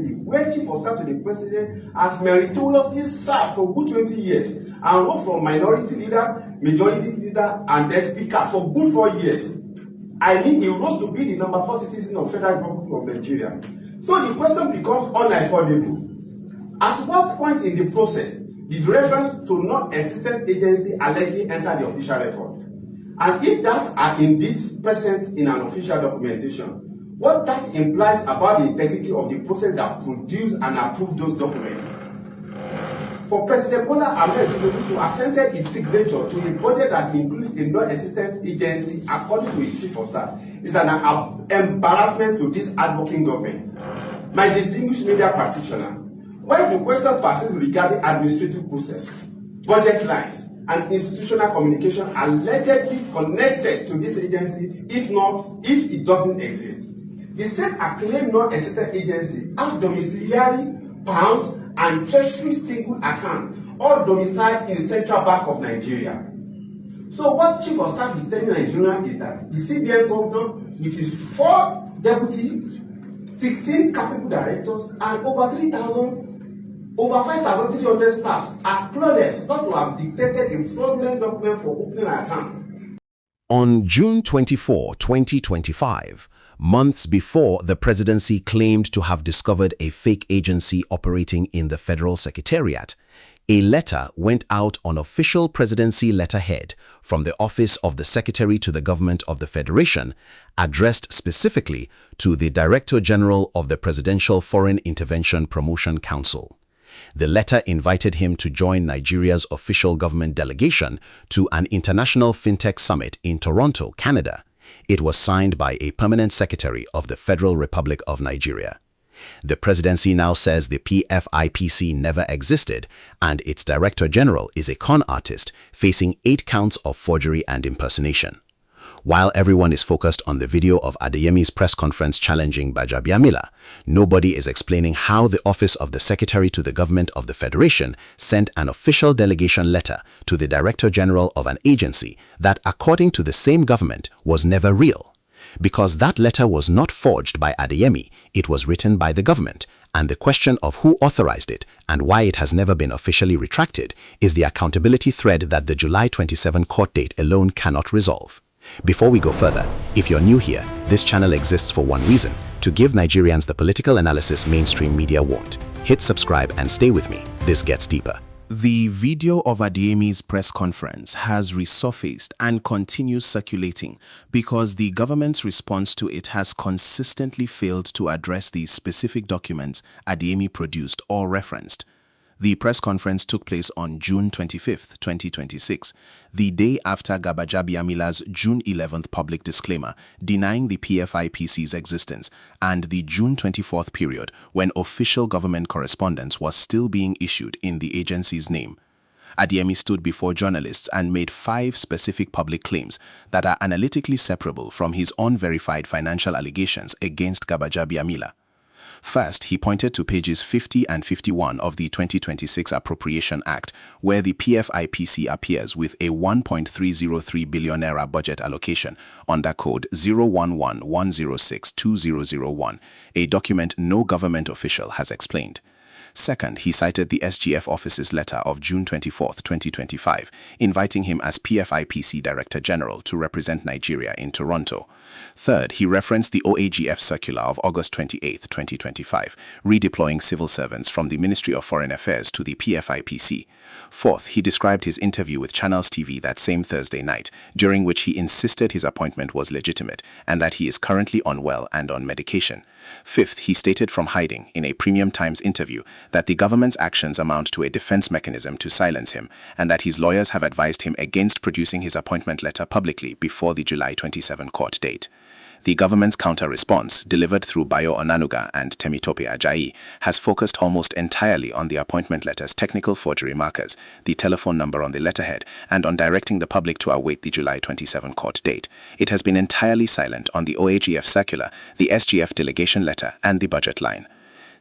Leave, where Chief of Staff to the President has meritoriously served for good 20 years and rose from minority leader, majority leader, and then speaker for good 4 years. I mean, he rose to be the number 4 citizen of Federal Republic of Nigeria. So the question becomes unaffordable. At what point in the process did reference to non-existent agency allegedly enter the official record? And if that are indeed present in an official documentation, what that implies about the integrity of the process that produced and approved those documents? For President Bola Ahmed Tinubu to assent his signature to a budget that includes a non-existent agency according to his chief of staff is an embarrassment to this advocating government. My distinguished media practitioner, when the question persists regarding administrative process, budget lines, and institutional communication allegedly connected to this agency, if it doesn't exist, the same acclaimed non-existent agency has domiciliary, pounds, and treasury single account, all domiciled in the Central Bank of Nigeria. So what Chief of Staff is telling Nigeria is that the CBN governor, with his 4 deputies, 16 capable directors, and over 5,300 staff are clueless not to have dictated a fraudulent document for opening accounts. On June 24, 2025, months before the presidency claimed to have discovered a fake agency operating in the Federal Secretariat, a letter went out on official presidency letterhead from the Office of the Secretary to the Government of the Federation, addressed specifically to the Director General of the Presidential Foreign Intervention Promotion Council. The letter invited him to join Nigeria's official government delegation to an international fintech summit in Toronto, Canada. It was signed by a permanent secretary of the Federal Republic of Nigeria. The presidency now says the PFIPC never existed and its Director General is a con artist facing 8 counts of forgery and impersonation. While everyone is focused on the video of Adeyemi's press conference challenging Gbajabiamila, nobody is explaining how the Office of the Secretary to the Government of the Federation sent an official delegation letter to the Director General of an agency that, according to the same government, was never real. Because that letter was not forged by Adeyemi, it was written by the government, and the question of who authorized it and why it has never been officially retracted is the accountability thread that the July 27 court date alone cannot resolve. Before we go further, if you're new here, this channel exists for one reason: to give Nigerians the political analysis mainstream media won't. Hit subscribe and stay with me. This gets deeper. The video of Adeyemi's press conference has resurfaced and continues circulating because the government's response to it has consistently failed to address the specific documents Adeyemi produced or referenced. The press conference took place on June 25, 2026, the day after Gbajabiamila's June 11th public disclaimer denying the PFIPC's existence and the June 24th period when official government correspondence was still being issued in the agency's name. Adeyemi stood before journalists and made 5 specific public claims that are analytically separable from his unverified financial allegations against Gbajabiamila. First, he pointed to pages 50 and 51 of the 2026 Appropriation Act, where the PFIPC appears with a 1.303 billion naira budget allocation under code 011-106-2001, a document no government official has explained. Second, he cited the SGF office's letter of June 24, 2025, inviting him as PFIPC Director General to represent Nigeria in Toronto. Third, he referenced the OAGF circular of August 28, 2025, redeploying civil servants from the Ministry of Foreign Affairs to the PFIPC. Fourth, he described his interview with Channels TV that same Thursday night, during which he insisted his appointment was legitimate and that he is currently unwell and on medication. Fifth, he stated from hiding in a Premium Times interview that the government's actions amount to a defense mechanism to silence him and that his lawyers have advised him against producing his appointment letter publicly before the July 27 court date. The government's counter-response, delivered through Bayo Onanuga and Temitope Ajayi, has focused almost entirely on the appointment letter's technical forgery markers, the telephone number on the letterhead, and on directing the public to await the July 27 court date. It has been entirely silent on the OAGF circular, the SGF delegation letter, and the budget line.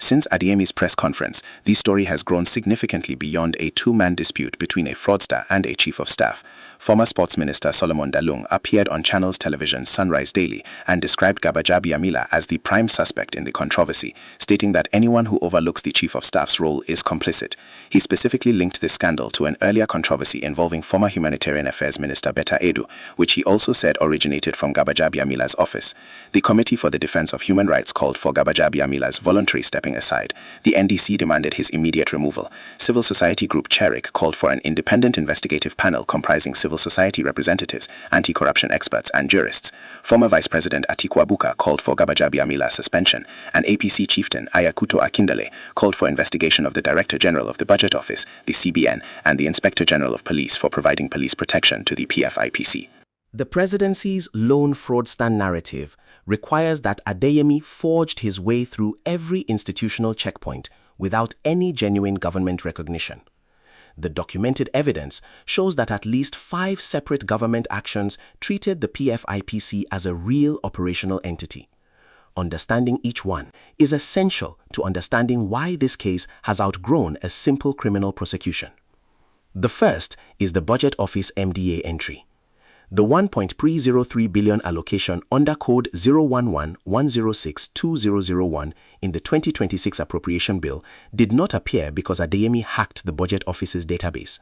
Since Adeyemi's press conference, the story has grown significantly beyond a two-man dispute between a fraudster and a chief of staff. Former Sports Minister Solomon Dalung appeared on Channels Television's Sunrise Daily and described Gbajabiamila as the prime suspect in the controversy, stating that anyone who overlooks the chief of staff's role is complicit. He specifically linked this scandal to an earlier controversy involving former Humanitarian Affairs Minister Betta Edu, which he also said originated from Gbajabiamila's office. The Committee for the Defense of Human Rights called for Gbajabiamila's voluntary stepping aside. The NDC demanded his immediate removal. Civil society group Cherik called for an independent investigative panel comprising civil society representatives, anti-corruption experts, and jurists. Former Vice President Atiku Abubakar called for Gbajabiamila's suspension, and APC chieftain Ayakuto Akindele called for investigation of the Director General of the Budget Office, the CBN, and the Inspector General of Police for providing police protection to the PFIPC. The presidency's lone fraudster narrative requires that Adeyemi forged his way through every institutional checkpoint without any genuine government recognition. The documented evidence shows that at least 5 separate government actions treated the PFIPC as a real operational entity. Understanding each one is essential to understanding why this case has outgrown a simple criminal prosecution. The first is the Budget Office MDA entry. The 1.303 billion allocation under Code 011-106-2001 in the 2026 Appropriation Bill did not appear because Adeyemi hacked the Budget Office's database.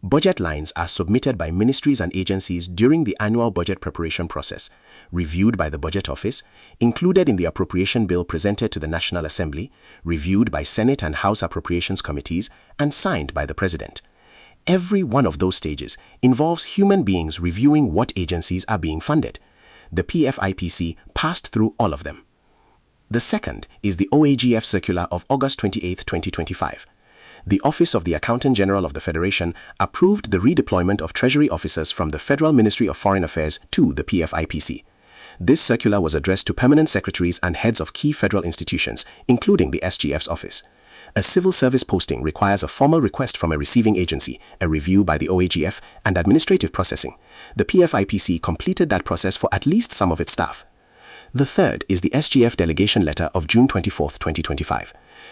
Budget lines are submitted by ministries and agencies during the annual budget preparation process, reviewed by the Budget Office, included in the Appropriation Bill presented to the National Assembly, reviewed by Senate and House Appropriations Committees, and signed by the President. Every one of those stages involves human beings reviewing what agencies are being funded. The PFIPC passed through all of them. The second is the OAGF circular of August 28, 2025. The Office of the Accountant General of the Federation approved the redeployment of Treasury officers from the Federal Ministry of Foreign Affairs to the PFIPC. This circular was addressed to permanent secretaries and heads of key federal institutions, including the SGF's office. A civil service posting requires a formal request from a receiving agency, a review by the OAGF, and administrative processing. The PFIPC completed that process for at least some of its staff. The third is the SGF delegation letter of June 24, 2025.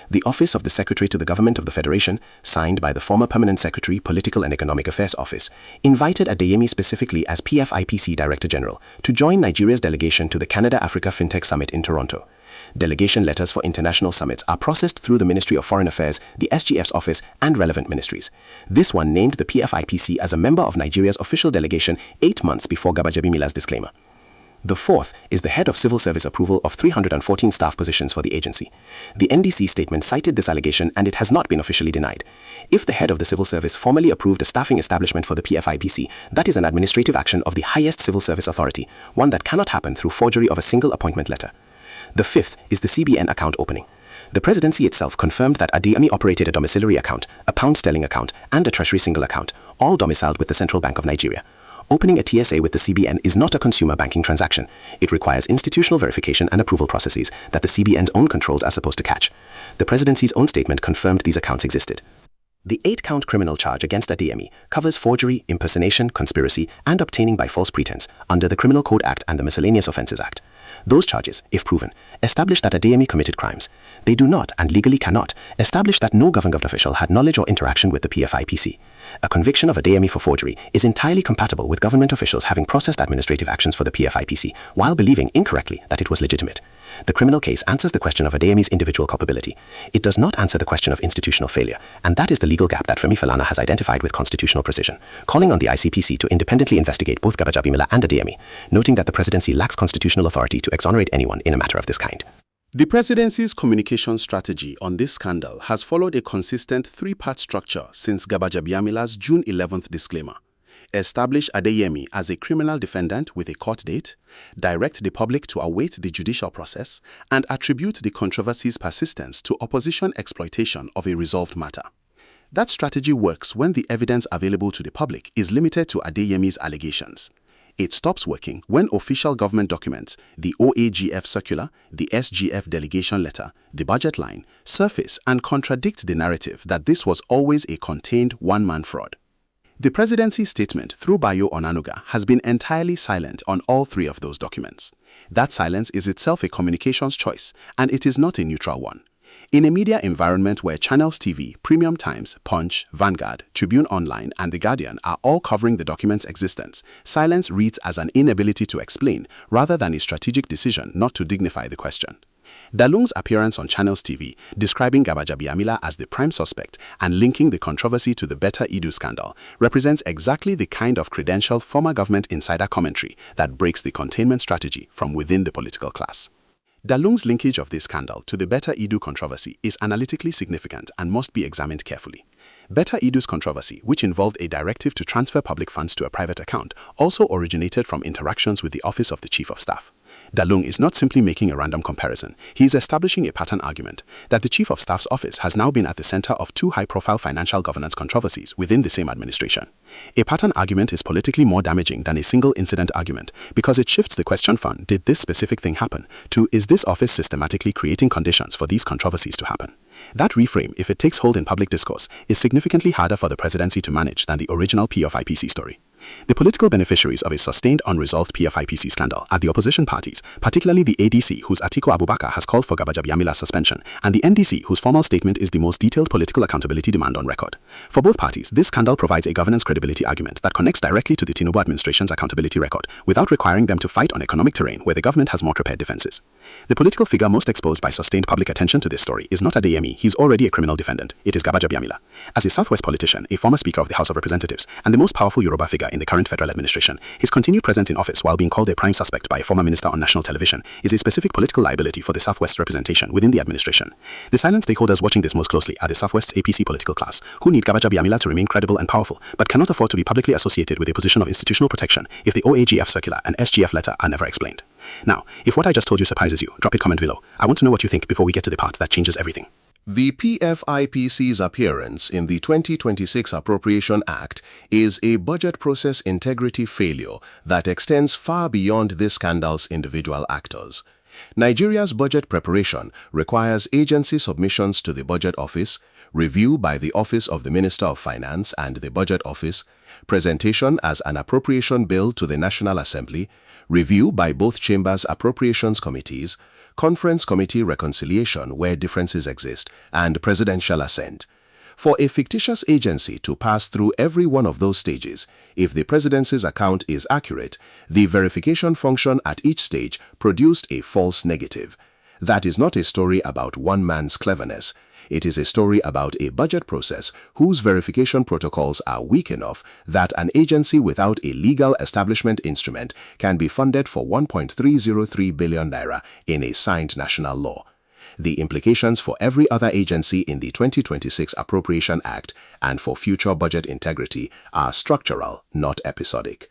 The Office of the Secretary to the Government of the Federation, signed by the former Permanent Secretary, Political and Economic Affairs Office, invited Adeyemi specifically as PFIPC Director General to join Nigeria's delegation to the Canada-Africa FinTech Summit in Toronto. Delegation letters for international summits are processed through the Ministry of Foreign Affairs, the SGF's office, and relevant ministries. This one named the PFIPC as a member of Nigeria's official delegation 8 months before Gbajabiamila's disclaimer. The fourth is the head of civil service approval of 314 staff positions for the agency. The NDC statement cited this allegation and it has not been officially denied. If the head of the civil service formally approved a staffing establishment for the PFIPC, that is an administrative action of the highest civil service authority, one that cannot happen through forgery of a single appointment letter. The fifth is the CBN account opening. The presidency itself confirmed that Adeyemi operated a domiciliary account, a pound sterling account, and a treasury single account, all domiciled with the Central Bank of Nigeria. Opening a TSA with the CBN is not a consumer banking transaction. It requires institutional verification and approval processes that the CBN's own controls are supposed to catch. The presidency's own statement confirmed these accounts existed. The 8-count criminal charge against Adeyemi covers forgery, impersonation, conspiracy, and obtaining by false pretense under the Criminal Code Act and the Miscellaneous Offences Act. Those charges, if proven, establish that Adeyemi committed crimes. They do not, and legally cannot, establish that no government official had knowledge or interaction with the PFIPC. A conviction of Adeyemi for forgery is entirely compatible with government officials having processed administrative actions for the PFIPC while believing incorrectly that it was legitimate. The criminal case answers the question of Adeyemi's individual culpability. It does not answer the question of institutional failure, and that is the legal gap that Femi Falana has identified with constitutional precision, calling on the ICPC to independently investigate both Gbajabiamila and Adeyemi, noting that the presidency lacks constitutional authority to exonerate anyone in a matter of this kind. The presidency's communication strategy on this scandal has followed a consistent 3-part structure since Gbajabiamila's June 11th disclaimer. Establish Adeyemi as a criminal defendant with a court date, direct the public to await the judicial process, and attribute the controversy's persistence to opposition exploitation of a resolved matter. That strategy works when the evidence available to the public is limited to Adeyemi's allegations. It stops working when official government documents, the OAGF circular, the SGF delegation letter, the budget line, surface and contradict the narrative that this was always a contained one-man fraud. The presidency's statement through Bayo Onanuga has been entirely silent on all 3 of those documents. That silence is itself a communications choice, and it is not a neutral one. In a media environment where Channels TV, Premium Times, Punch, Vanguard, Tribune Online, and The Guardian are all covering the document's existence, silence reads as an inability to explain rather than a strategic decision not to dignify the question. Dalung's appearance on Channels TV, describing Gbajabiamila as the prime suspect and linking the controversy to the Betta Edu scandal, represents exactly the kind of credentialed former government insider commentary that breaks the containment strategy from within the political class. Dalung's linkage of this scandal to the Betta Edu controversy is analytically significant and must be examined carefully. Betta Edu's controversy, which involved a directive to transfer public funds to a private account, also originated from interactions with the Office of the Chief of Staff. Dalung is not simply making a random comparison. He is establishing a pattern argument that the Chief of Staff's office has now been at the center of two high-profile financial governance controversies within the same administration. A pattern argument is politically more damaging than a single incident argument because it shifts the question from "did this specific thing happen?" to "is this office systematically creating conditions for these controversies to happen?" That reframe, if it takes hold in public discourse, is significantly harder for the presidency to manage than the original PFIPC story. The political beneficiaries of a sustained unresolved PFIPC scandal are the opposition parties, particularly the ADC, whose Atiku Abubakar has called for Gbajabiamila's suspension, and the NDC, whose formal statement is the most detailed political accountability demand on record. For both parties, this scandal provides a governance credibility argument that connects directly to the Tinubu administration's accountability record, without requiring them to fight on economic terrain where the government has more prepared defenses. The political figure most exposed by sustained public attention to this story is not Adeyemi, he's already a criminal defendant. It is Gbajabiamila. As a Southwest politician, a former Speaker of the House of Representatives, and the most powerful Yoruba figure in the current federal administration, his continued presence in office while being called a prime suspect by a former minister on national television is a specific political liability for the Southwest representation within the administration. The silent stakeholders watching this most closely are the Southwest's APC political class, who need Gbajabiamila to remain credible and powerful, but cannot afford to be publicly associated with a position of institutional protection if the OAGF circular and SGF letter are never explained. Now, if what I just told you surprises you, drop a comment below. I want to know what you think before we get to the part that changes everything. The PFIPC's appearance in the 2026 Appropriation Act is a budget process integrity failure that extends far beyond this scandal's individual actors. Nigeria's budget preparation requires agency submissions to the Budget Office, review by the Office of the Minister of Finance and the Budget Office, presentation as an appropriation bill to the National Assembly, review by both chambers' appropriations committees, conference committee reconciliation where differences exist, and presidential assent. For a fictitious agency to pass through every one of those stages, if the presidency's account is accurate, the verification function at each stage produced a false negative. That is not a story about one man's cleverness. It is a story about a budget process whose verification protocols are weak enough that an agency without a legal establishment instrument can be funded for 1.303 billion naira in a signed national law. The implications for every other agency in the 2026 Appropriation Act and for future budget integrity are structural, not episodic.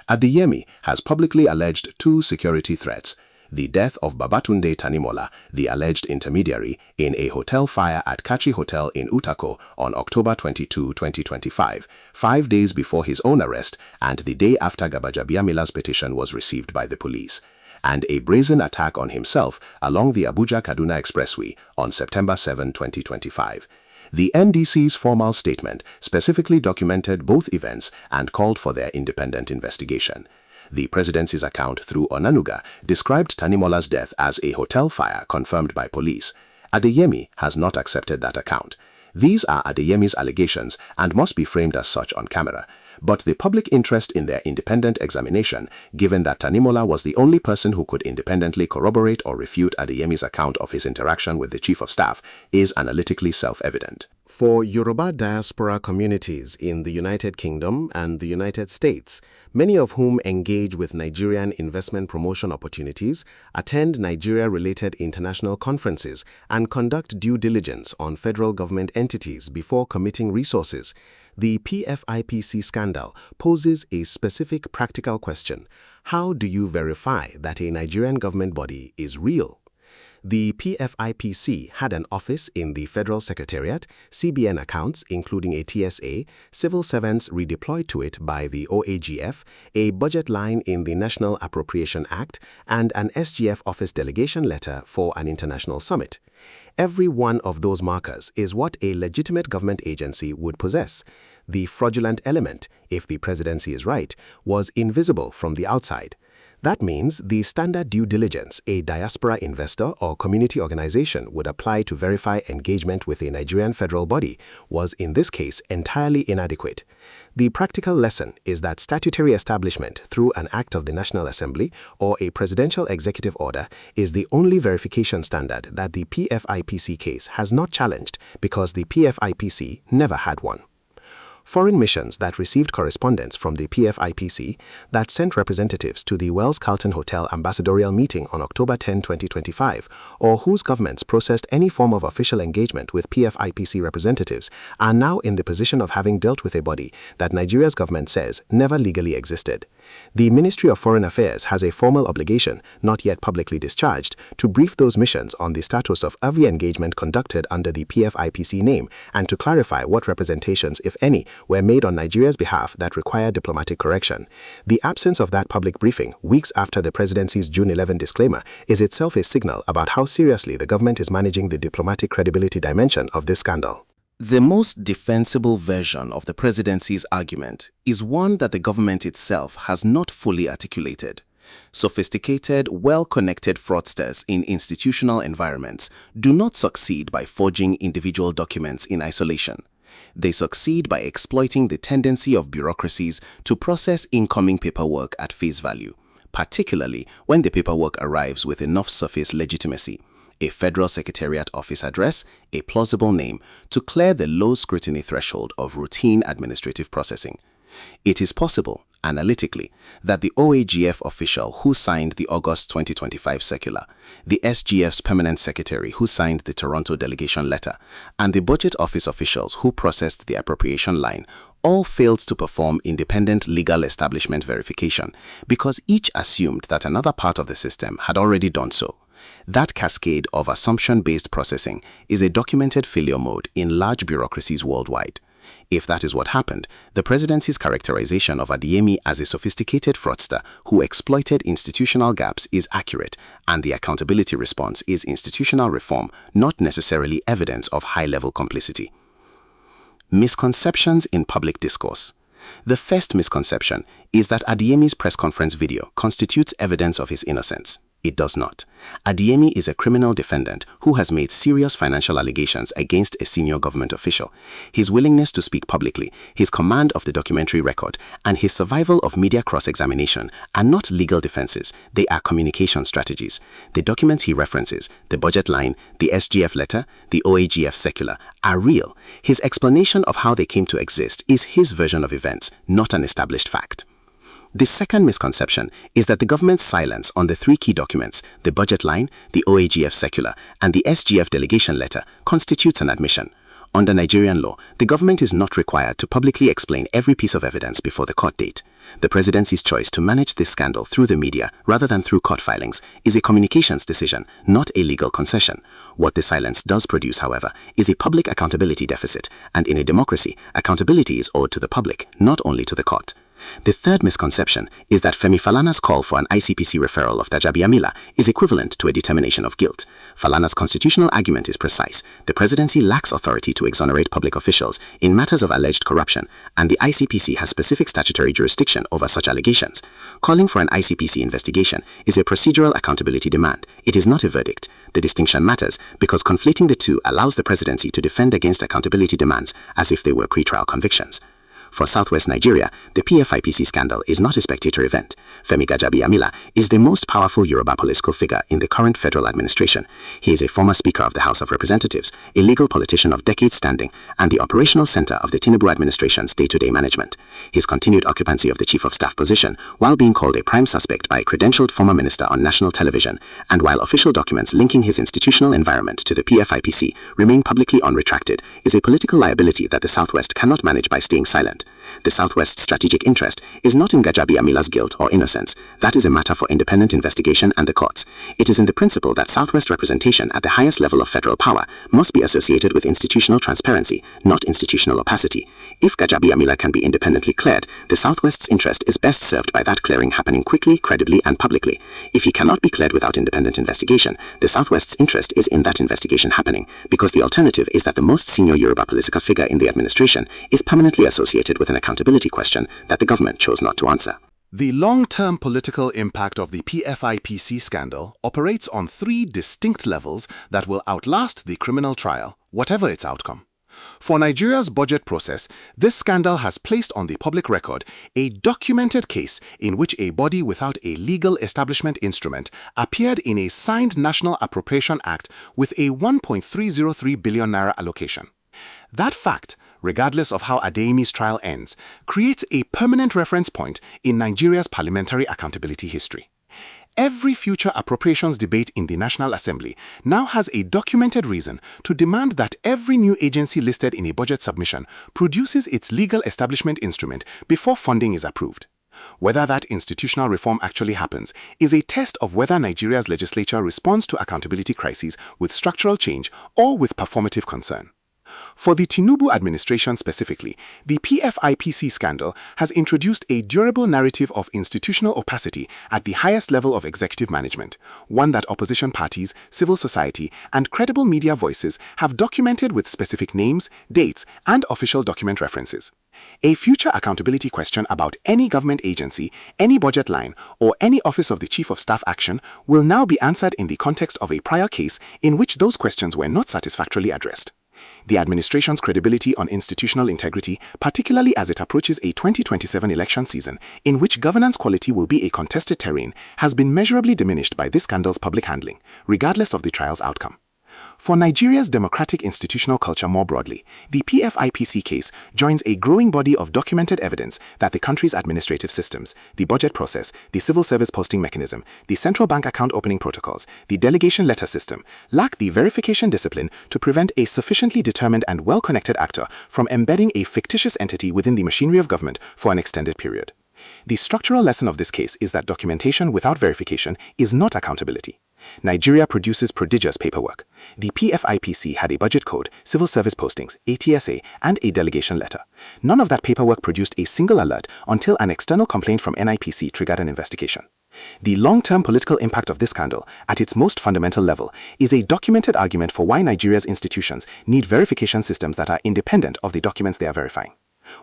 Adeyemi has publicly alleged two security threats: the death of Babatunde Tanimola, the alleged intermediary, in a hotel fire at Kachi Hotel in Utako on October 22, 2025, 5 days before his own arrest and the day after Gbajabiamila's petition was received by the police, and a brazen attack on himself along the Abuja-Kaduna Expressway on September 7, 2025. The NDC's formal statement specifically documented both events and called for their independent investigation. The presidency's account through Onanuga described Tanimola's death as a hotel fire confirmed by police. Adeyemi has not accepted that account. These are Adeyemi's allegations and must be framed as such on camera. But the public interest in their independent examination, given that Tanimola was the only person who could independently corroborate or refute Adeyemi's account of his interaction with the Chief of Staff, is analytically self-evident. For Yoruba diaspora communities in the United Kingdom and the United States, many of whom engage with Nigerian investment promotion opportunities, attend Nigeria-related international conferences, and conduct due diligence on federal government entities before committing resources, the PFIPC scandal poses a specific practical question: how do you verify that a Nigerian government body is real? The PFIPC had an office in the Federal Secretariat, CBN accounts including a TSA, civil servants redeployed to it by the OAGF, a budget line in the National Appropriation Act, and an SGF office delegation letter for an international summit. Every one of those markers is what a legitimate government agency would possess. The fraudulent element, if the presidency is right, was invisible from the outside. That means the standard due diligence a diaspora investor or community organization would apply to verify engagement with a Nigerian federal body was in this case entirely inadequate. The practical lesson is that statutory establishment through an act of the National Assembly or a presidential executive order is the only verification standard that the PFIPC case has not challenged because the PFIPC never had one. Foreign missions that received correspondence from the PFIPC that sent representatives to the Wells-Carlton Hotel ambassadorial meeting on October 10, 2025, or whose governments processed any form of official engagement with PFIPC representatives are now in the position of having dealt with a body that Nigeria's government says never legally existed. The Ministry of Foreign Affairs has a formal obligation, not yet publicly discharged, to brief those missions on the status of every engagement conducted under the PFIPC name and to clarify what representations, if any, were made on Nigeria's behalf that require diplomatic correction. The absence of that public briefing weeks after the presidency's June 11 disclaimer is itself a signal about how seriously the government is managing the diplomatic credibility dimension of this scandal. The most defensible version of the presidency's argument is one that the government itself has not fully articulated. Sophisticated, well-connected fraudsters in institutional environments do not succeed by forging individual documents in isolation. They succeed by exploiting the tendency of bureaucracies to process incoming paperwork at face value, particularly when the paperwork arrives with enough surface legitimacy, a federal secretariat office address, a plausible name, to clear the low scrutiny threshold of routine administrative processing. It is possible, analytically, that the OAGF official who signed the August 2025 circular, the SGF's permanent secretary who signed the Toronto delegation letter, and the budget office officials who processed the appropriation line all failed to perform independent legal establishment verification because each assumed that another part of the system had already done so. That cascade of assumption-based processing is a documented failure mode in large bureaucracies worldwide. If that is what happened, the presidency's characterization of Adeyemi as a sophisticated fraudster who exploited institutional gaps is accurate, and the accountability response is institutional reform, not necessarily evidence of high-level complicity. Misconceptions in public discourse. The first misconception is that Adeyemi's press conference video constitutes evidence of his innocence. It does not. Adeyemi is a criminal defendant who has made serious financial allegations against a senior government official. His willingness to speak publicly, his command of the documentary record, and his survival of media cross-examination are not legal defenses, they are communication strategies. The documents he references, the budget line, the SGF letter, the OAGF circular, are real. His explanation of how they came to exist is his version of events, not an established fact. The second misconception is that the government's silence on the three key documents, the budget line, the OAGF circular, and the SGF delegation letter, constitutes an admission. Under Nigerian law, the government is not required to publicly explain every piece of evidence before the court date. The presidency's choice to manage this scandal through the media rather than through court filings is a communications decision, not a legal concession. What the silence does produce, however, is a public accountability deficit, and in a democracy, accountability is owed to the public, not only to the court. The third misconception is that Femi Falana's call for an ICPC referral of Gbajabiamila is equivalent to a determination of guilt. Falana's constitutional argument is precise. The presidency lacks authority to exonerate public officials in matters of alleged corruption, and the ICPC has specific statutory jurisdiction over such allegations. Calling for an ICPC investigation is a procedural accountability demand. It is not a verdict. The distinction matters because conflating the two allows the presidency to defend against accountability demands as if they were pretrial convictions. For Southwest Nigeria, the PFIPC scandal is not a spectator event. Femi Gbajabiamila is the most powerful Yoruba political figure in the current federal administration. He is a former Speaker of the House of Representatives, a legal politician of decades standing, and the operational center of the Tinubu administration's day-to-day management. His continued occupancy of the Chief of Staff position, while being called a prime suspect by a credentialed former minister on national television, and while official documents linking his institutional environment to the PFIPC remain publicly unretracted, is a political liability that the Southwest cannot manage by staying silent. The Southwest's strategic interest is not in Gbajabiamila's guilt or innocence. That is a matter for independent investigation and the courts. It is in the principle that Southwest representation at the highest level of federal power must be associated with institutional transparency, not institutional opacity. If Gbajabiamila can be independently cleared, the Southwest's interest is best served by that clearing happening quickly, credibly, and publicly. If he cannot be cleared without independent investigation, the Southwest's interest is in that investigation happening, because the alternative is that the most senior Yoruba political figure in the administration is permanently associated with an accountability question that the government chose not to answer. The long-term political impact of the PFIPC scandal operates on 3 distinct levels that will outlast the criminal trial, whatever its outcome. For Nigeria's budget process, this scandal has placed on the public record a documented case in which a body without a legal establishment instrument appeared in a signed National Appropriation Act with a 1.303 billion naira allocation. That fact, regardless of how Adeyemi's trial ends, creates a permanent reference point in Nigeria's parliamentary accountability history. Every future appropriations debate in the National Assembly now has a documented reason to demand that every new agency listed in a budget submission produces its legal establishment instrument before funding is approved. Whether that institutional reform actually happens is a test of whether Nigeria's legislature responds to accountability crises with structural change or with performative concern. For the Tinubu administration specifically, the PFIPC scandal has introduced a durable narrative of institutional opacity at the highest level of executive management, one that opposition parties, civil society, and credible media voices have documented with specific names, dates, and official document references. A future accountability question about any government agency, any budget line, or any office of the Chief of Staff action will now be answered in the context of a prior case in which those questions were not satisfactorily addressed. The administration's credibility on institutional integrity, particularly as it approaches a 2027 election season in which governance quality will be a contested terrain, has been measurably diminished by this scandal's public handling, regardless of the trial's outcome. For Nigeria's democratic institutional culture more broadly, the PFIPC case joins a growing body of documented evidence that the country's administrative systems, the budget process, the civil service posting mechanism, the central bank account opening protocols, the delegation letter system, lack the verification discipline to prevent a sufficiently determined and well-connected actor from embedding a fictitious entity within the machinery of government for an extended period. The structural lesson of this case is that documentation without verification is not accountability. Nigeria produces prodigious paperwork. The PFIPC had a budget code, civil service postings, a TSA, and a delegation letter. None of that paperwork produced a single alert until an external complaint from NIPC triggered an investigation. The long-term political impact of this scandal, at its most fundamental level, is a documented argument for why Nigeria's institutions need verification systems that are independent of the documents they are verifying.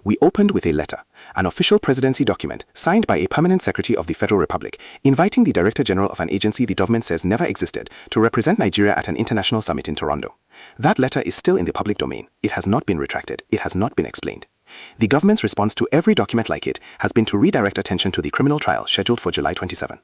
We opened with a letter, an official presidency document signed by a permanent secretary of the Federal Republic, inviting the Director General of an agency the government says never existed to represent Nigeria at an international summit in Toronto. That letter is still in the public domain. It has not been retracted. It has not been explained. The government's response to every document like it has been to redirect attention to the criminal trial scheduled for July 27.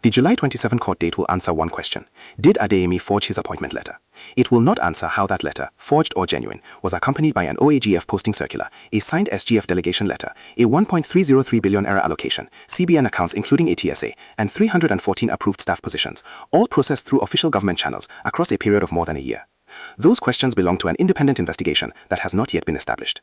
The July 27 court date will answer one question: did Adeyemi forge his appointment letter? It will not answer how that letter, forged or genuine, was accompanied by an OAGF posting circular, a signed SGF delegation letter, a 1.303 billion naira allocation, CBN accounts including a TSA, and 314 approved staff positions, all processed through official government channels across a period of more than a year. Those questions belong to an independent investigation that has not yet been established.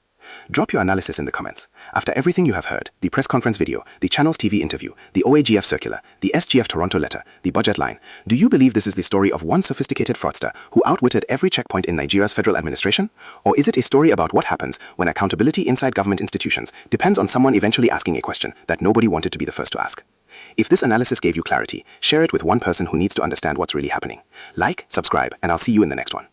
Drop your analysis in the comments. After everything you have heard, the press conference video, the channel's TV interview, the OAGF circular, the SGF Toronto letter, the budget line, do you believe this is the story of one sophisticated fraudster who outwitted every checkpoint in Nigeria's federal administration? Or is it a story about what happens when accountability inside government institutions depends on someone eventually asking a question that nobody wanted to be the first to ask? If this analysis gave you clarity, share it with one person who needs to understand what's really happening. Like, subscribe, and I'll see you in the next one.